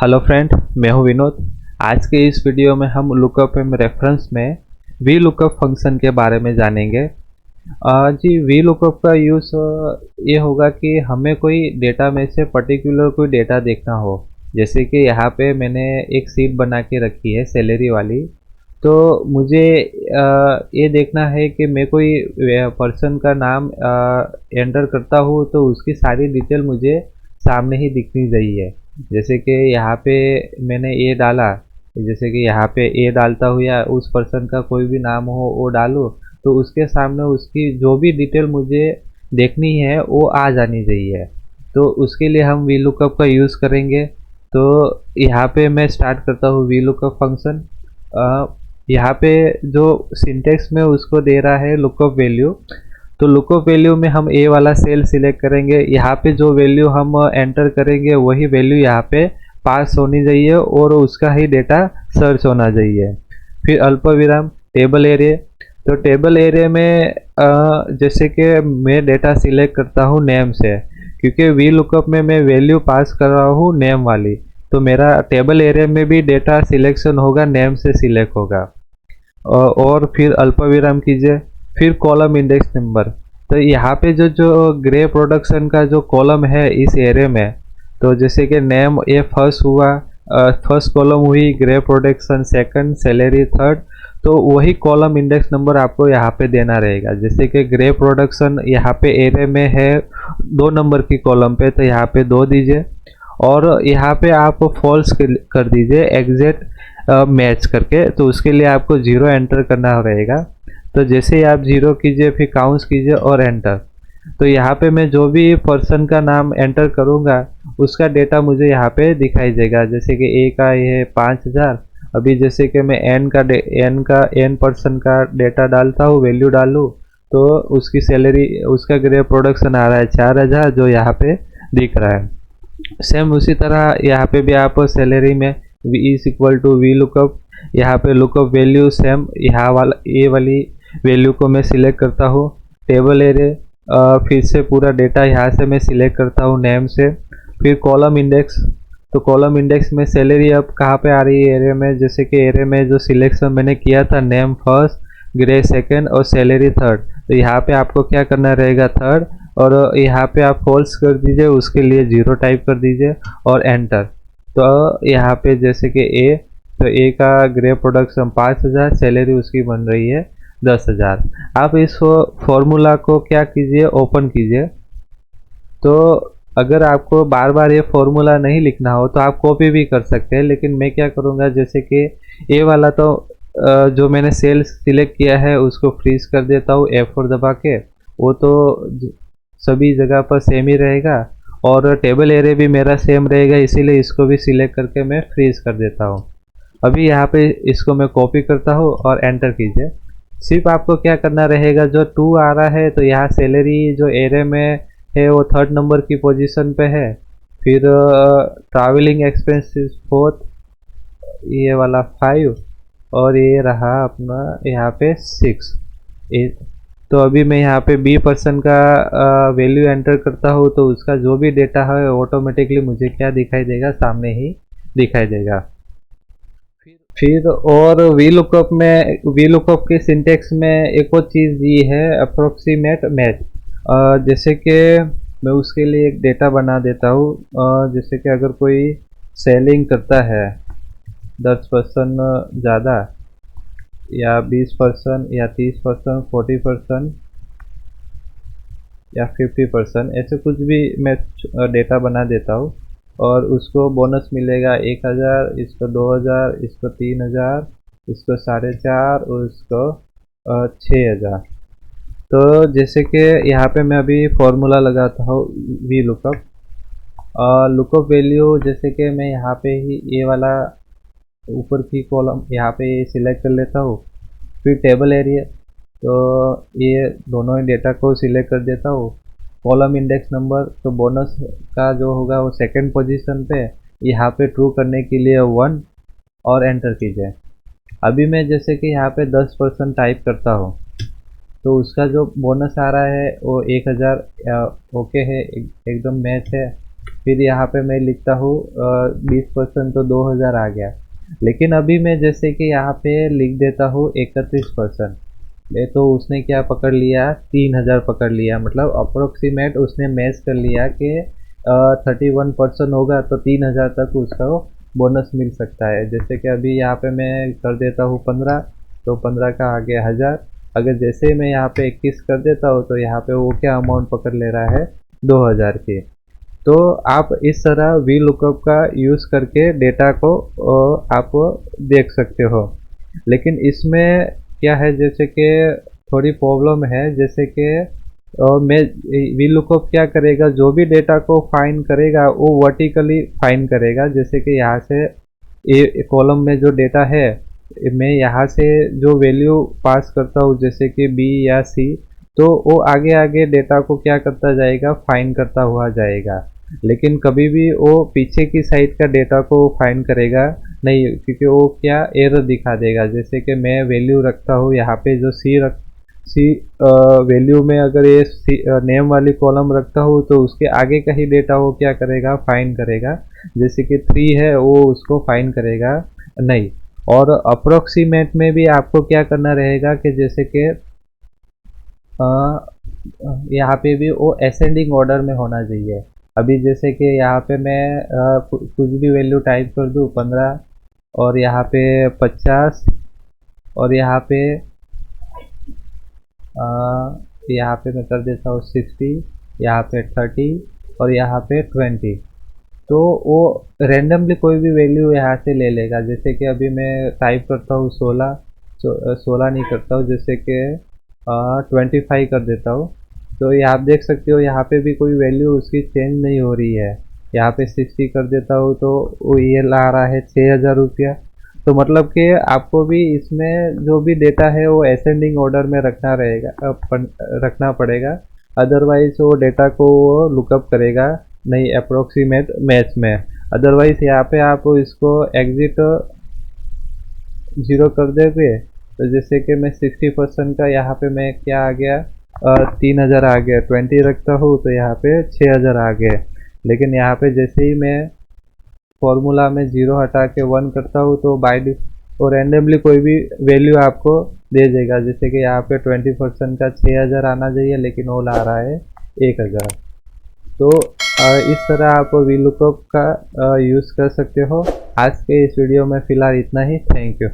Hello friend, मैं हूं विनोद। आज के इस वीडियो में हम लुकअप एंड रेफरेंस में वी लुकअप फंक्शन के बारे में जानेंगे। जी, वी लुकअप का यूज़ ये होगा कि हमें कोई डेटा में से पर्टिकुलर कोई डेटा देखना हो। जैसे कि यहाँ पे मैंने एक शीट बना के रखी है सैलरी वाली। तो मुझे ये देखना है कि मैं कोई पर्सन का नाम एंटर करता हूँ तो उसकी सारी डिटेल मुझे सामने ही दिखनी चाहिए। जैसे कि यहाँ पे मैंने ए डाला, जैसे कि यहाँ पे ए डालता हूँ या उस पर्सन का कोई भी नाम हो वो डालूँ, तो उसके सामने उसकी जो भी डिटेल मुझे देखनी है वो आ जानी चाहिए। तो उसके लिए हम वी लुकअप का यूज़ करेंगे। तो यहाँ पे मैं स्टार्ट करता हूँ वी लुकअप फंक्शन। यहाँ पे जो सिंटेक्स में उसको दे रहा है लुकअप वैल्यू। तो लुकअप वैल्यू में हम ए वाला सेल सिलेक्ट करेंगे। यहाँ पे जो वैल्यू हम एंटर करेंगे वही वैल्यू यहाँ पे पास होनी चाहिए और उसका ही डेटा सर्च होना चाहिए। फिर अल्प विराम टेबल एरिया। तो टेबल एरिया में जैसे कि मैं डेटा सिलेक्ट करता हूँ नेम से, क्योंकि वी लुकअप में मैं वैल्यू पास कर रहा हूँ नेम वाली। तो मेरा टेबल एरिया में भी डेटा सिलेक्शन होगा, नेम से सिलेक्ट होगा। और फिर अल्पविराम कीजिए। फिर कॉलम इंडेक्स नंबर। तो यहाँ पे जो जो ग्रे प्रोडक्शन का जो कॉलम है इस एरे में, तो जैसे कि नेम ये फर्स्ट हुआ, फर्स्ट कॉलम हुई, grey production second, salary third. तो वही कॉलम इंडेक्स नंबर आपको यहाँ पे देना रहेगा। जैसे कि ग्रे प्रोडक्शन यहाँ पे एरे में है 2 नंबर की कॉलम पे, तो यहाँ पे 2 दीजिए। और यहाँ पे आप फॉल्स कर दीजिए एग्जैक्ट मैच करके। तो उसके लिए आपको 0 एंटर करना रहेगा। तो जैसे ही आप 0 कीजिए फिर काउंट कीजिए और एंटर। तो यहाँ पे मैं जो भी पर्सन का नाम एंटर करूँगा उसका डेटा मुझे यहाँ पे दिखाई देगा। जैसे कि ए का ये 5000। अभी जैसे कि मैं एन पर्सन का डेटा डालता हूँ, वैल्यू डालूँ, तो उसकी सैलरी, उसका ग्रे प्रोडक्शन आ रहा है 4000, जो यहाँ पे दिख रहा है। सेम उसी तरह यहाँ पे भी आप सैलरी में V is equal to V lookup. यहाँ पे लुकअप वैल्यू सेम यहाँ वाला ए वाली वैल्यू को मैं सिलेक्ट करता हूँ। टेबल एरे फिर से पूरा डेटा यहाँ से मैं सिलेक्ट करता हूँ नेम से। फिर कॉलम इंडेक्स। तो कॉलम इंडेक्स में सैलरी अब कहाँ पे आ रही है एरे में, जैसे कि एरे में जो सिलेक्शन मैंने किया था नेम फर्स्ट, ग्रे सेकेंड और सैलरी थर्ड। तो यहाँ पे आपको क्या करना रहेगा थर्ड, और यहाँ पे आप फॉल्स कर दीजिए, उसके लिए 0 टाइप कर दीजिए और एंटर। तो यहाँ पे जैसे कि ए, तो ए का ग्रे प्रोडक्शन 5000, सैलरी उसकी बन रही है 10,000। आप इस फॉर्मूला को क्या कीजिए, ओपन कीजिए। तो अगर आपको बार बार ये फॉर्मूला नहीं लिखना हो तो आप कॉपी भी कर सकते हैं, लेकिन मैं क्या करूँगा, जैसे कि ए वाला तो जो मैंने सेल सिलेक्ट किया है उसको फ्रीज कर देता हूँ F4 दबा के। वो तो सभी जगह पर सेम ही रहेगा, और टेबल एरे भी मेरा सेम रहेगा, इसीलिए इसको भी सिलेक्ट करके मैं फ्रीज कर देता हूँ। अभी यहाँ पे इसको मैं कॉपी करता हूँ और एंटर कीजिए। सिर्फ आपको क्या करना रहेगा, जो 2 आ रहा है तो यहाँ सैलरी जो एरे में है वो 3rd नंबर की पोजीशन पे है। फिर ट्रैवलिंग एक्सपेंसेस 4th, ये वाला 5, और ये रहा अपना यहाँ पे 6। तो अभी मैं यहाँ पे बी पर्सन का वैल्यू एंटर करता हूँ, तो उसका जो भी डेटा है ऑटोमेटिकली मुझे क्या दिखाई देगा, सामने ही दिखाई देगा। फिर और वी लुकअप के सिंटेक्स में एक और चीज़ दी है, अप्रोक्सीमेट मैच। जैसे कि मैं उसके लिए एक डेटा बना देता हूँ। जैसे कि अगर कोई सेलिंग करता है 10% ज़्यादा, या 20% या 30%, 40% या 50%, ऐसे कुछ भी मैं डेटा बना देता हूँ। और उसको बोनस मिलेगा 1000, इसको 2000, इसको 3000, इसको 4.5 और इसको 6000। तो जैसे कि यहाँ पे मैं अभी फॉर्मूला लगाता हूँ वी लुकअप। लुकअप वैल्यू जैसे कि मैं यहाँ पे ही ये वाला ऊपर की कॉलम यहाँ पे सिलेक्ट कर लेता हूँ। फिर टेबल एरिया, तो ये दोनों ही डेटा को सिलेक्ट कर देता हूँ। कॉलम इंडेक्स नंबर, तो बोनस का जो होगा वो 2nd पोजीशन पे, यहाँ पे ट्रू करने के लिए 1 और एंटर कीजिए। अभी मैं जैसे कि यहाँ पे 10% टाइप करता हूँ, तो उसका जो बोनस आ रहा है वो 1000 ओके है, एकदम मैच है। फिर यहाँ पे मैं लिखता हूँ 20% तो 2000 आ गया। लेकिन अभी मैं जैसे कि यहाँ पे लिख देता हूँ 31%, ये तो उसने क्या पकड़ लिया, 3000 पकड़ लिया, मतलब अप्रोक्सीमेट उसने मैच कर लिया कि 31% होगा तो 3000 तक उसका बोनस मिल सकता है। जैसे कि अभी यहाँ पे मैं कर देता हूँ 15, तो 15 का आ गया 1000। अगर जैसे मैं यहाँ पे 21 कर देता हूँ तो यहाँ पे वो क्या अमाउंट पकड़ ले रहा है, 2000 की। तो आप इस तरह वी लुकअप का यूज़ करके डेटा को आप देख सकते हो। लेकिन इसमें क्या है, जैसे कि थोड़ी प्रॉब्लम है, जैसे कि मैं वी लुकअप क्या करेगा, जो भी डेटा को फाइंड करेगा वो वर्टिकली फाइंड करेगा। जैसे कि यहाँ से ए कॉलम में जो डेटा है, मैं यहाँ से जो वैल्यू पास करता हूँ जैसे कि बी या सी, तो वो आगे आगे डेटा को क्या करता जाएगा, फाइंड करता हुआ जाएगा। लेकिन कभी भी वो पीछे की साइड का डेटा को फाइंड करेगा नहीं, क्योंकि वो क्या एरर दिखा देगा। जैसे कि मैं वैल्यू रखता हूँ यहाँ पे जो सी वैल्यू में अगर ये नेम वाली कॉलम रखता हूँ तो उसके आगे का ही डेटा वो क्या करेगा, फाइंड करेगा। जैसे कि 3 है वो उसको फाइंड करेगा नहीं। और अप्रोक्सीमेट में भी आपको क्या करना रहेगा कि जैसे कि यहाँ पे भी वो असेंडिंग ऑर्डर में होना चाहिए। अभी जैसे कि यहाँ पे मैं कुछ भी वैल्यू टाइप कर दूँ 15, और यहाँ पे 50, और यहाँ पे मैं कर देता हूँ 60, यहाँ पे 30, और यहाँ पे 20। तो वो रेंडमली कोई भी वैल्यू यहाँ से ले लेगा। जैसे कि अभी मैं टाइप करता हूँ 16, 16 नहीं करता हूँ, जैसे कि 25 कर देता हूँ। तो ये आप देख सकते हो यहाँ पे भी कोई वैल्यू उसकी चेंज नहीं हो रही है। यहाँ पे 60 कर देता हूँ तो वो ये ला रहा है 6000 रुपया। तो मतलब कि आपको भी इसमें जो भी डेटा है वो असेंडिंग ऑर्डर में रखना रहेगा, रखना पड़ेगा। अदरवाइज वो डेटा को वो लुकअप करेगा नहीं अप्रोक्सीमेट मैच में। अदरवाइज यहाँ पे आप इसको एग्जिट 0 कर दोगे तो जैसे कि मैं 60% का यहाँ पे मैं क्या आ गया, 3000 आ गया। 20 रखता हूँ तो यहाँ पे 6000 आ गए। लेकिन यहाँ पे जैसे ही मैं फॉर्मूला में 0 हटा के 1 करता हूँ तो और रैंडमली कोई भी वैल्यू आपको दे देगा। जैसे कि यहाँ पे 20% का 6000 आना चाहिए, लेकिन वो ला रहा है 1000। तो इस तरह आप वी लुकअप का यूज़ कर सकते हो। आज के इस वीडियो में फ़िलहाल इतना ही। Thank you.